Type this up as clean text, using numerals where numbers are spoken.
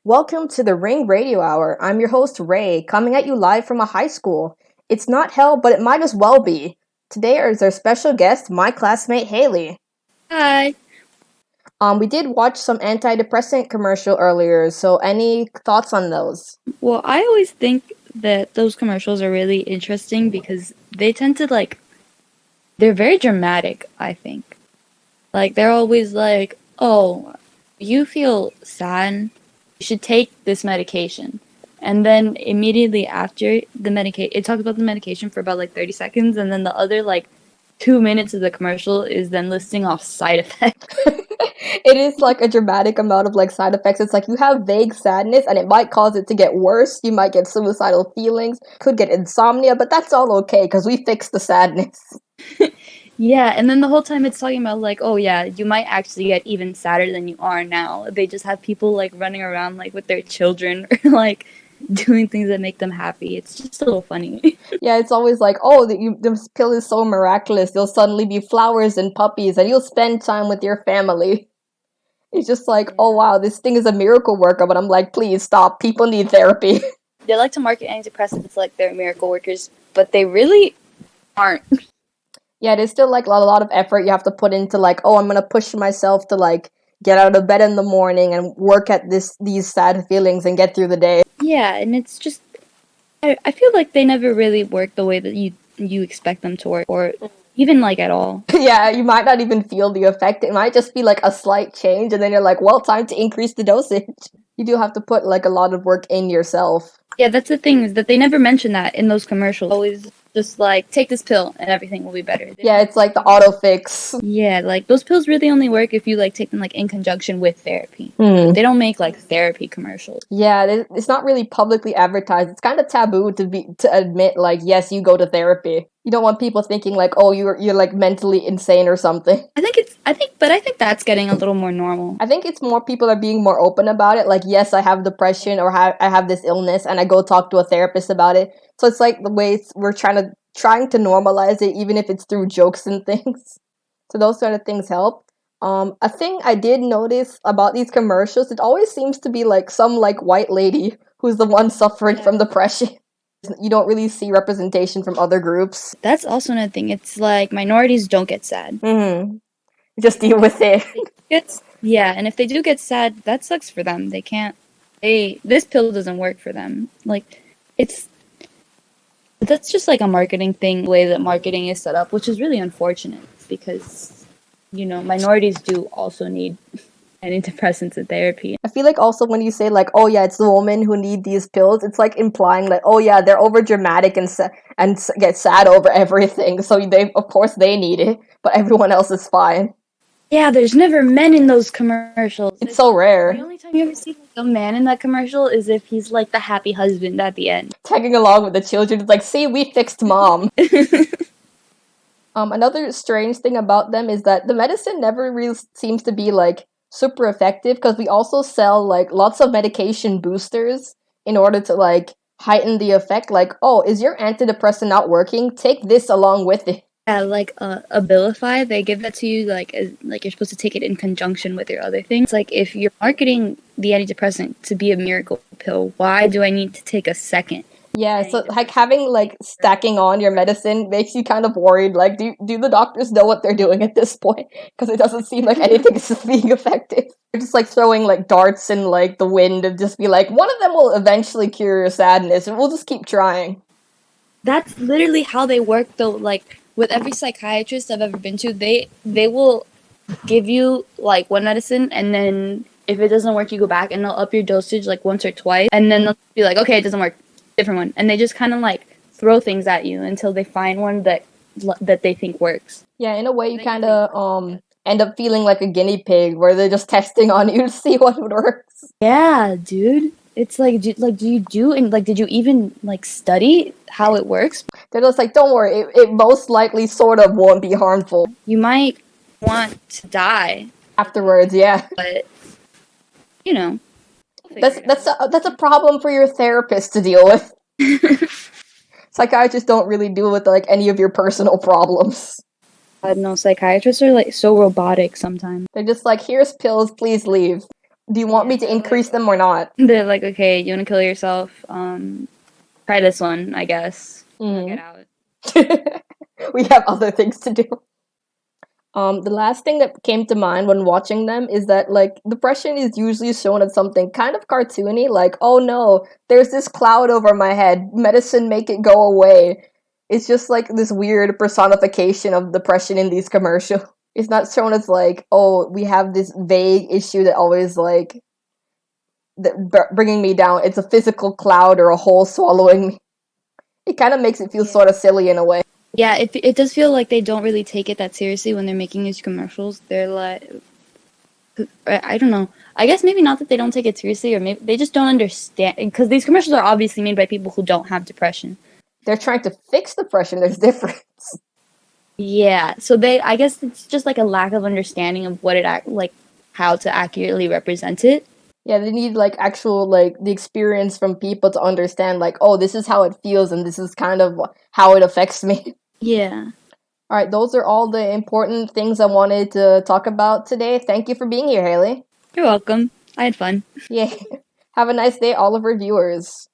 Welcome to the Ring Radio Hour. I'm your host, Ray, coming at you live from a high school. It's not hell, but it might as well be. Today is our special guest, my classmate, Haley. Hi. We did watch some antidepressant commercial earlier, so any thoughts on those? Well, I always think that those commercials are really interesting because they tend to they're very dramatic, I think. Like they're always like, "Oh, you feel sad, you should take this medication." And then immediately after the medication, it talks about the medication for about 30 seconds, and then the other 2 minutes of the commercial is then listing off side effects. It is like a dramatic amount of side effects. It's like you have vague sadness and it might cause it to get worse. You might get suicidal feelings, could get insomnia, but that's all okay because we fixed the sadness. Yeah, and then the whole time it's talking about oh yeah, you might actually get even sadder than you are now. They just have people running around with their children or doing things that make them happy. It's just a little funny. Yeah, it's always this pill is so miraculous. You'll suddenly be flowers and puppies and you'll spend time with your family. It's just oh wow, this thing is a miracle worker, but I'm like, please stop. People need therapy. They like to market antidepressants like they're miracle workers, but they really aren't. Yeah, there's still a lot of effort you have to put into oh, I'm gonna push myself to get out of bed in the morning and work at these sad feelings and get through the day. Yeah, and it's just I feel like they never really work the way that you expect them to work, or even at all. Yeah, you might not even feel the effect. It might just be a slight change, and then you're like, well, time to increase the dosage. You do have to put a lot of work in yourself. Yeah, that's the thing, is that they never mention that in those commercials. Always just take this pill and everything will be better. Yeah, it's the auto fix. Yeah, those pills really only work if you take them in conjunction with therapy. They don't make therapy commercials. Yeah, it's not really publicly advertised. It's kind of taboo to admit yes, you go to therapy. You don't want people thinking oh, you're mentally insane or something. I think that's getting a little more normal. I think it's more people are being more open about it. Yes, I have depression or I have this illness, and I go talk to a therapist about it. So it's the way we're trying to normalize it, even if it's through jokes and things. So those sort of things help. A thing I did notice about these commercials, it always seems to be some white lady who's the one suffering from depression. You don't really see representation from other groups. That's also another thing. It's minorities don't get sad. Mm-hmm. Just deal with it. Yeah, and if they do get sad, that sucks for them. This pill doesn't work for them. That's just a marketing thing, the way that marketing is set up, which is really unfortunate because, minorities do also need antidepressants and therapy. I feel also when you say oh yeah, it's the women who need these pills, it's implying oh yeah, they're over dramatic and get sad over everything, so of course they need it, but everyone else is fine. Yeah, there's never men in those commercials. It's so rare. The only time you ever see a man in that commercial is if he's the happy husband at the end. Tagging along with the children, it's see, we fixed mom. Another strange thing about them is that the medicine never really seems to be super effective, because we also sell lots of medication boosters in order to heighten the effect. Oh, is your antidepressant not working? Take this along with it. Yeah, Abilify, they give that to you as you're supposed to take it in conjunction with your other things. If you're marketing the antidepressant to be a miracle pill, why do I need to take a second? Yeah, so having stacking on your medicine makes you kind of worried. Do the doctors know what they're doing at this point? Because it doesn't seem like anything is being effective. They're just throwing darts in the wind and just be one of them will eventually cure your sadness, and we'll just keep trying. That's literally how they work, though. With every psychiatrist I've ever been to, they will give you one medicine, and then if it doesn't work, you go back and they'll up your dosage once or twice, and then they'll be okay, it doesn't work, different one, and they just kind of throw things at you until they find one that they think works. Yeah, in a way, you kind of end up feeling like a guinea pig, where they're just testing on you to see what works. Yeah, dude. It's did you even study how it works? They're just don't worry, it most likely sort of won't be harmful. You might want to die afterwards, yeah. But that's a problem for your therapist to deal with. Psychiatrists don't really deal with any of your personal problems. No, psychiatrists are so robotic sometimes. They're just here's pills, please leave. Do you want me to increase them or not? They're like, okay, you want to kill yourself? Try this one, I guess. Get out. We have other things to do. The last thing that came to mind when watching them is that like depression is usually shown as something kind of cartoony, like, oh no, there's this cloud over my head, medicine make it go away. It's just like this weird personification of depression in these commercials. It's not shown as like, oh, we have this vague issue that always like bringing me down. It's a physical cloud or a hole swallowing me. It kind of makes it feel sort of silly in a way. Yeah, it does feel like they don't really take it that seriously when they're making these commercials. They're like, I don't know. I guess maybe not that they don't take it seriously, or maybe they just don't understand. Because these commercials are obviously made by people who don't have depression. They're trying to fix depression. There's difference. Yeah, so I guess it's just like a lack of understanding of what like how to accurately represent it. Yeah, they need like actual like the experience from people to understand like, oh, this is how it feels and this is kind of how it affects me. Yeah. All right, those are all the important things I wanted to talk about today. Thank you for being here, Haley. You're welcome. I had fun. Yeah. Have a nice day, all of our viewers.